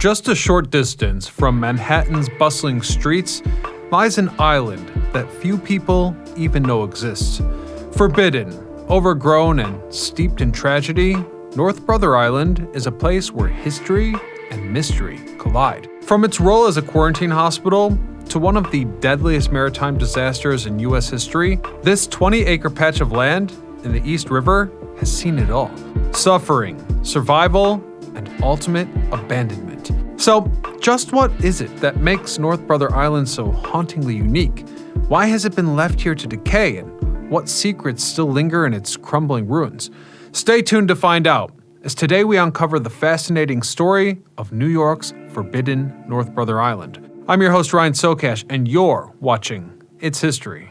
Just a short distance from Manhattan's bustling streets lies an island that few people even know exists. Forbidden, overgrown, and steeped in tragedy, North Brother Island is a place where history and mystery collide. From its role as a quarantine hospital to one of the deadliest maritime disasters in U.S. history, this 20-acre patch of land in the East River has seen it all. Suffering, survival, and ultimate abandonment. So, just what is it that makes North Brother Island so hauntingly unique? Why has it been left here to decay, and what secrets still linger in its crumbling ruins? Stay tuned to find out, as today we uncover the fascinating story of New York's forbidden North Brother Island. I'm your host Ryan Socash, and you're watching It's History.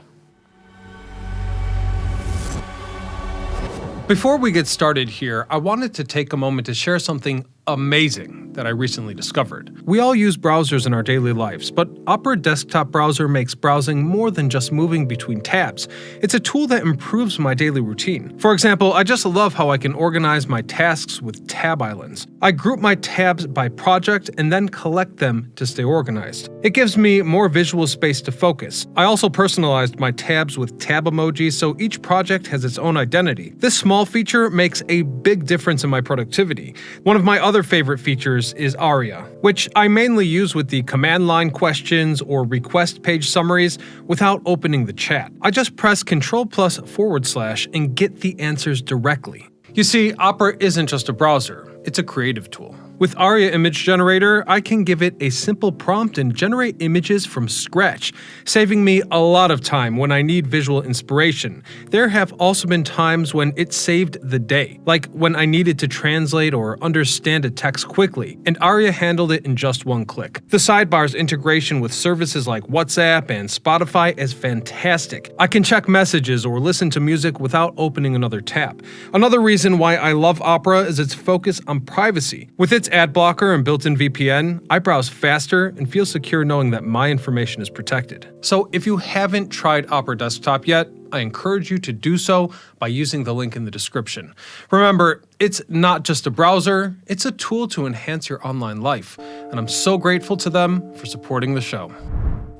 Before we get started here, I wanted to take a moment to share something amazing that I recently discovered. We all use browsers in our daily lives, but Opera Desktop Browser makes browsing more than just moving between tabs. It's a tool that improves my daily routine. For example, I just love how I can organize my tasks with tab islands. I group my tabs by project and then collect them to stay organized. It gives me more visual space to focus. I also personalized my tabs with tab emojis, so each project has its own identity. This small feature makes a big difference in my productivity. One of my other favorite features is Aria, which I mainly use with the command line questions or request page summaries without opening the chat. I just press Ctrl+// and get the answers directly. You see, Opera isn't just a browser, it's a creative tool. With Aria Image Generator, I can give it a simple prompt and generate images from scratch, saving me a lot of time when I need visual inspiration. There have also been times when it saved the day, like when I needed to translate or understand a text quickly, and Aria handled it in just one click. The sidebar's integration with services like WhatsApp and Spotify is fantastic. I can check messages or listen to music without opening another tab. Another reason why I love Opera is its focus on privacy. With its ad blocker and built-in VPN, I browse faster and feel secure knowing that my information is protected. So if you haven't tried Opera Desktop yet, I encourage you to do so by using the link in the description. Remember, it's not just a browser, it's a tool to enhance your online life, and I'm so grateful to them for supporting the show.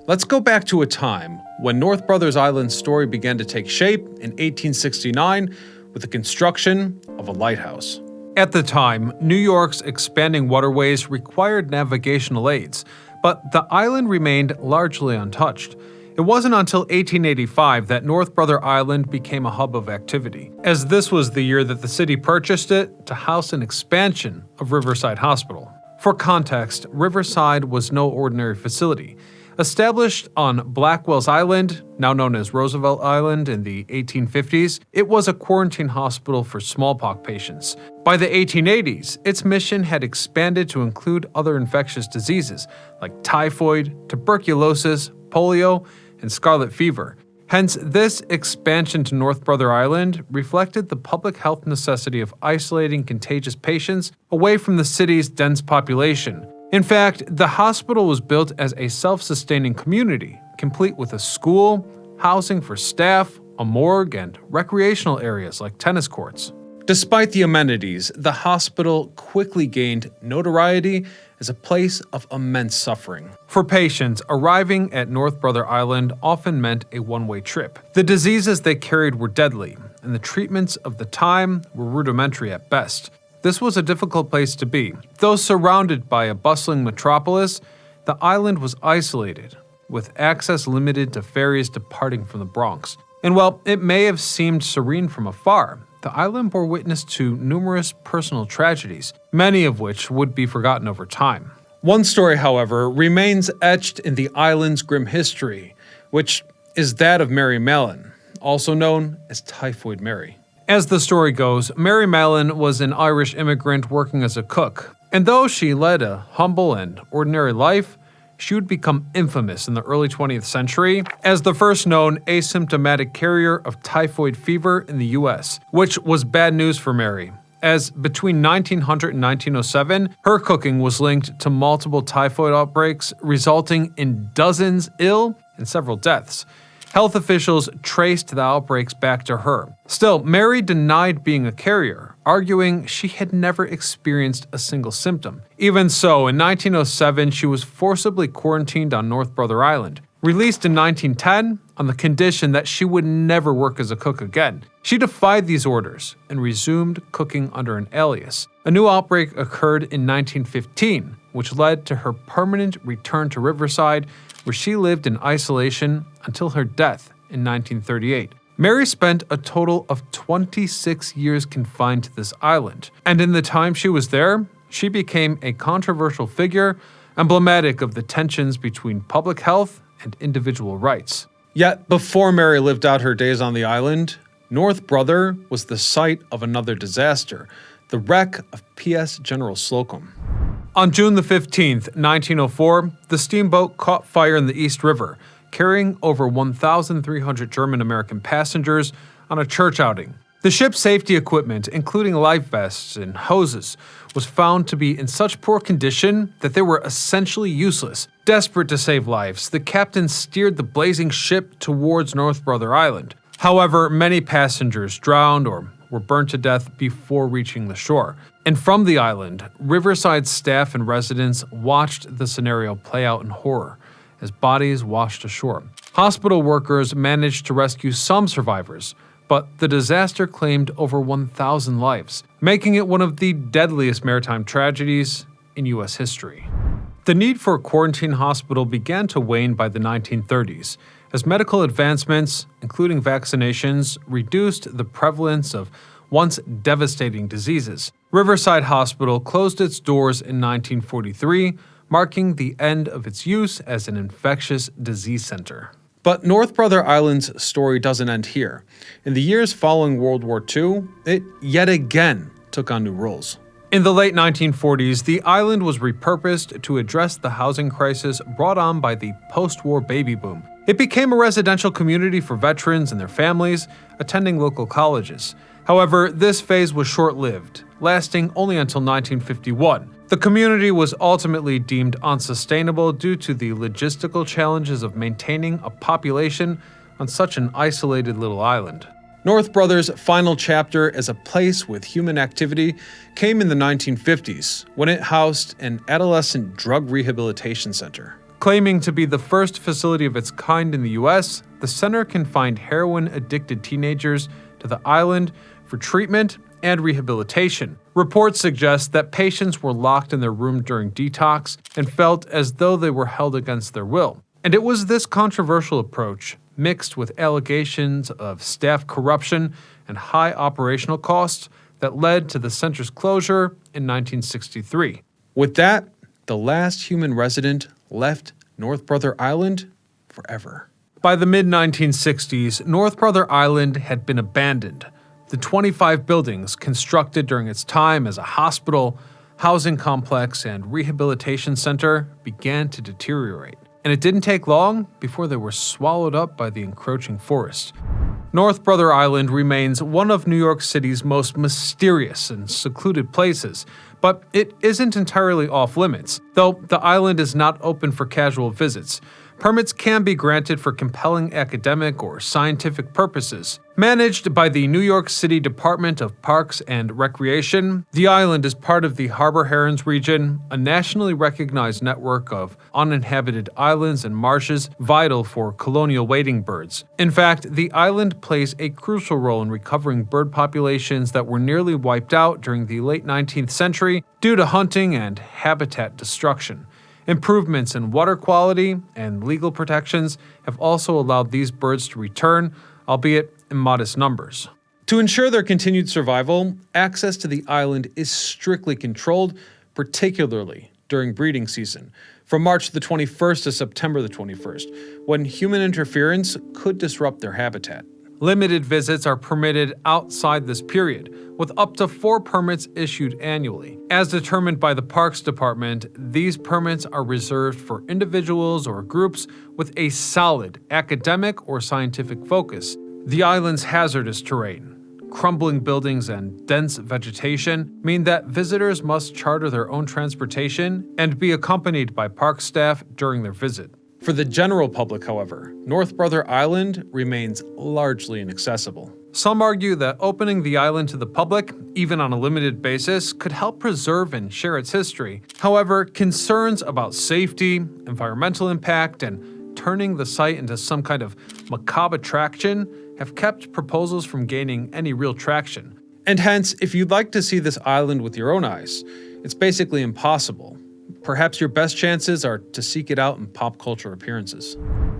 Let's go back to a time when North Brothers Island's story began to take shape in 1869 with the construction of a lighthouse. At the time, New York's expanding waterways required navigational aids, but the island remained largely untouched. It wasn't until 1885 that North Brother Island became a hub of activity, as this was the year that the city purchased it to house an expansion of Riverside Hospital. For context, Riverside was no ordinary facility. Established on Blackwell's Island, now known as Roosevelt Island in the 1850s, it was a quarantine hospital for smallpox patients. By the 1880s, its mission had expanded to include other infectious diseases like typhoid, tuberculosis, polio, and scarlet fever. Hence, this expansion to North Brother Island reflected the public health necessity of isolating contagious patients away from the city's dense population. In fact, the hospital was built as a self-sustaining community, complete with a school, housing for staff, a morgue, and recreational areas like tennis courts. Despite the amenities, the hospital quickly gained notoriety as a place of immense suffering. For patients, arriving at North Brother Island often meant a one-way trip. The diseases they carried were deadly, and the treatments of the time were rudimentary at best. This was a difficult place to be. Though surrounded by a bustling metropolis, the island was isolated, with access limited to ferries departing from the Bronx. And while it may have seemed serene from afar, the island bore witness to numerous personal tragedies, many of which would be forgotten over time. One story, however, remains etched in the island's grim history, which is that of Mary Mallon, also known as Typhoid Mary. As the story goes, Mary Mallon was an Irish immigrant working as a cook, and though she led a humble and ordinary life, she would become infamous in the early 20th century as the first known asymptomatic carrier of typhoid fever in the US, which was bad news for Mary, as between 1900 and 1907, her cooking was linked to multiple typhoid outbreaks, resulting in dozens ill and several deaths. Health officials traced the outbreaks back to her. Still, Mary denied being a carrier, arguing she had never experienced a single symptom. Even so, in 1907, she was forcibly quarantined on North Brother Island. Released in 1910 on the condition that she would never work as a cook again. She defied these orders and resumed cooking under an alias. A new outbreak occurred in 1915, which led to her permanent return to Riverside, where she lived in isolation until her death in 1938. Mary spent a total of 26 years confined to this island, and in the time she was there, she became a controversial figure, emblematic of the tensions between public health and individual rights. Yet, before Mary lived out her days on the island, North Brother was the site of another disaster, the wreck of PS General Slocum. On June the 15th, 1904, the steamboat caught fire in the East River, carrying over 1,300 German-American passengers on a church outing. The ship's safety equipment, including life vests and hoses, was found to be in such poor condition that they were essentially useless. Desperate to save lives, the captain steered the blazing ship towards North Brother Island. However, many passengers drowned or were burned to death before reaching the shore. And from the island, Riverside staff and residents watched the scenario play out in horror as bodies washed ashore. Hospital workers managed to rescue some survivors, but the disaster claimed over 1,000 lives, making it one of the deadliest maritime tragedies in U.S. history. The need for a quarantine hospital began to wane by the 1930s, as medical advancements, including vaccinations, reduced the prevalence of once devastating diseases. Riverside Hospital closed its doors in 1943, marking the end of its use as an infectious disease center. But North Brother Island's story doesn't end here. In the years following World War II, it yet again took on new roles. In the late 1940s, the island was repurposed to address the housing crisis brought on by the post-war baby boom. It became a residential community for veterans and their families attending local colleges. However, this phase was short-lived, lasting only until 1951. The community was ultimately deemed unsustainable due to the logistical challenges of maintaining a population on such an isolated little island. North Brother's final chapter as a place with human activity came in the 1950s, when it housed an adolescent drug rehabilitation center. Claiming to be the first facility of its kind in the U.S., the center confined heroin-addicted teenagers to the island for treatment and rehabilitation. Reports suggest that patients were locked in their room during detox and felt as though they were held against their will. And it was this controversial approach, mixed with allegations of staff corruption and high operational costs, that led to the center's closure in 1963. With that, the last human resident left North Brother Island forever. By the mid-1960s, North Brother Island had been abandoned. The 25 buildings constructed during its time as a hospital, housing complex, and rehabilitation center began to deteriorate. And it didn't take long before they were swallowed up by the encroaching forest. North Brother Island remains one of New York City's most mysterious and secluded places, but it isn't entirely off limits, though the island is not open for casual visits. Permits can be granted for compelling academic or scientific purposes. Managed by the New York City Department of Parks and Recreation, the island is part of the Harbor Herons region, a nationally recognized network of uninhabited islands and marshes vital for colonial wading birds. In fact, the island plays a crucial role in recovering bird populations that were nearly wiped out during the late 19th century due to hunting and habitat destruction. Improvements in water quality and legal protections have also allowed these birds to return, albeit in modest numbers. To ensure their continued survival, access to the island is strictly controlled, particularly during breeding season, from March the 21st to September the 21st, when human interference could disrupt their habitat. Limited visits are permitted outside this period, with up to 4 permits issued annually. As determined by the Parks Department, these permits are reserved for individuals or groups with a solid academic or scientific focus. The island's hazardous terrain, crumbling buildings, and dense vegetation mean that visitors must charter their own transportation and be accompanied by park staff during their visit. For the general public, however, North Brother Island remains largely inaccessible. Some argue that opening the island to the public, even on a limited basis, could help preserve and share its history. However, concerns about safety, environmental impact, and turning the site into some kind of macabre attraction have kept proposals from gaining any real traction. And hence, if you'd like to see this island with your own eyes, it's basically impossible. Perhaps your best chances are to seek it out in pop culture appearances.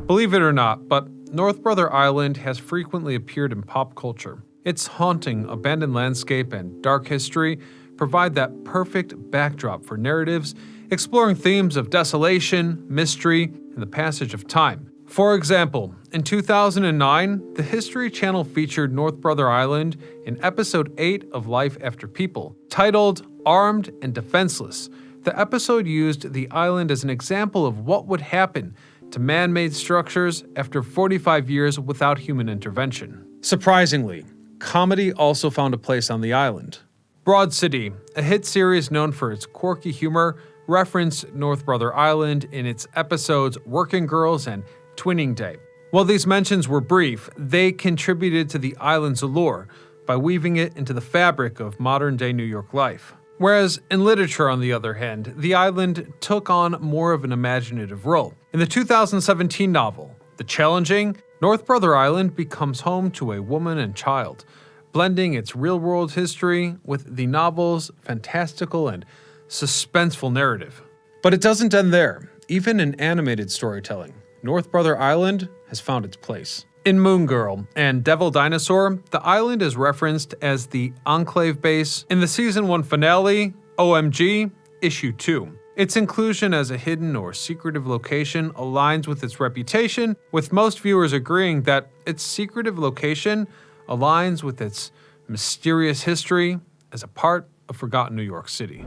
Believe it or not, but North Brother Island has frequently appeared in pop culture. Its haunting, abandoned landscape and dark history provide that perfect backdrop for narratives exploring themes of desolation, mystery, and the passage of time. For example, in 2009, the History Channel featured North Brother Island in episode 8 of Life After People, titled Armed and Defenseless. The episode used the island as an example of what would happen to man-made structures after 45 years without human intervention. Surprisingly, comedy also found a place on the island. Broad City, a hit series known for its quirky humor, referenced North Brother Island in its episodes Working Girls and Twinning Day. While these mentions were brief, they contributed to the island's allure by weaving it into the fabric of modern-day New York life. Whereas in literature, on the other hand, the island took on more of an imaginative role. In the 2017 novel, The Challenging, North Brother Island becomes home to a woman and child, blending its real-world history with the novel's fantastical and suspenseful narrative. But it doesn't end there. Even in animated storytelling, North Brother Island has found its place. In Moon Girl and Devil Dinosaur, the island is referenced as the Enclave base in the Season 1 finale, OMG, Issue 2. Its inclusion as a hidden or secretive location aligns with its reputation, with most viewers agreeing that its secretive location aligns with its mysterious history as a part of forgotten New York City.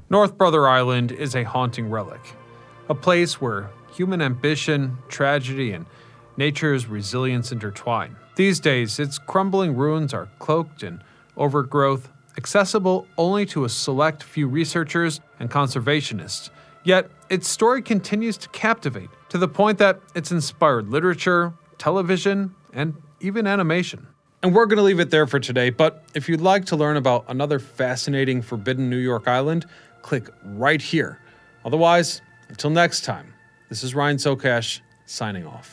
North Brother Island is a haunting relic, a place where human ambition, tragedy, and nature's resilience intertwine. These days, its crumbling ruins are cloaked in overgrowth, accessible only to a select few researchers and conservationists. Yet, its story continues to captivate, to the point that it's inspired literature, television, and even animation. And we're going to leave it there for today, but if you'd like to learn about another fascinating forbidden New York island, click right here. Otherwise, until next time, this is Ryan Sokash, signing off.